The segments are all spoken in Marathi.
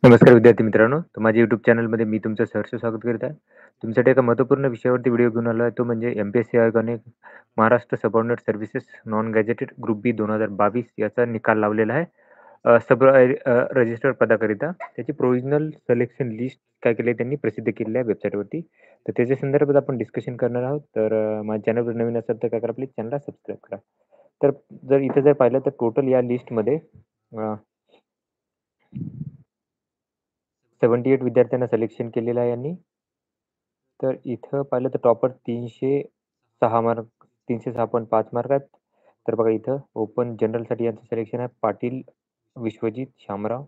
नमस्कार विद्यार्थी मित्रांनो, तर माझ्या YouTube चॅनलमध्ये मी तुमचं सहर्ष स्वागत करीत आहे. तुमच्यासाठी एका महत्त्वपूर्ण विषयावरती व्हिडिओ घेऊन आलो आहे. तो म्हणजे एम-पी-एस-सी आयोगाने Maharashtra subordinate services non gazetted group B 2022 याचा निकाल लावलेला आहे. रजिस्टर्ड पदाकरिता त्याची प्रोव्हिजनल सिलेक्शन लिस्ट काय केली त्यांनी प्रसिद्ध केलेली आहे वेबसाईटवरती. तर त्याच्या संदर्भात आपण डिस्कशन करणार आहोत. तर माझ्या चॅनलवर नवीन असाल तर काय करा, प्लीज चॅनलला सबस्क्राईब करा. तर जर इथे जर पाहिलं तर टोटल या लिस्टमध्ये 78 विद्यार्थ्यांना सिलेक्शन केलेलं आहे यांनी. तर इथं पाहिलं तर टॉपर 306 मार्क 306.5 मार्क आहेत. तर बघा इथं ओपन जनरलसाठी यांचं सिलेक्शन आहे पाटील विश्वजित शामराव.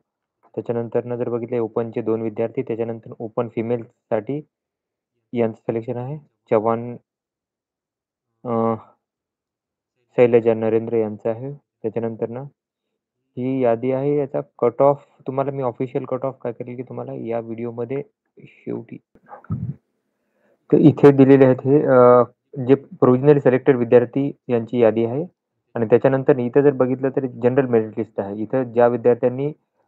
त्याच्यानंतरनं जर बघितले ओपनचे 2 विद्यार्थी, त्याच्यानंतर ओपन फिमेलसाठी यांचं सिलेक्शन आहे चव्हाण अ, शैलजा नरेंद्र यांचं आहे. त्याच्यानंतरनं ही यादी आहे. याचा कट ऑफ तुम्हाला मी ऑफिशियल कट ऑफ काय करेल की तुम्हाला या व्हिडिओमध्ये शेवटी तर इथे दिलेले आहेत हे जे प्रोव्हिजनली सिलेक्टेड विद्यार्थी यांची यादी आहे आणि त्याच्यानंतर इथं जर बघितलं तर जनरल मेरिट लिस्ट आहे. इथं ज्या विद्यार्थ्यांनी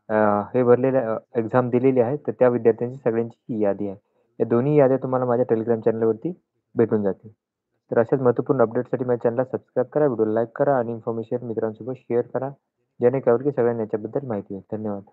अ, हे भरलेलं एक्झाम दिलेली आहे, तर त्या विद्यार्थ्यांची सगळ्यांची ही यादी आहे. या दोन्ही याद्या तुम्हाला माझ्या टेलिग्राम चॅनलवरती भेटून जातील. तर अशाच महत्त्वपूर्ण अपडेटसाठी माझ्या चॅनलला सबस्क्राईब करा, व्हिडिओला लाईक करा आणि इन्फॉर्मेशन मित्रांसोबत शेअर करा. जेणेकरून की सगळ्यांना याच्याबद्दल माहिती होईल. धन्यवाद.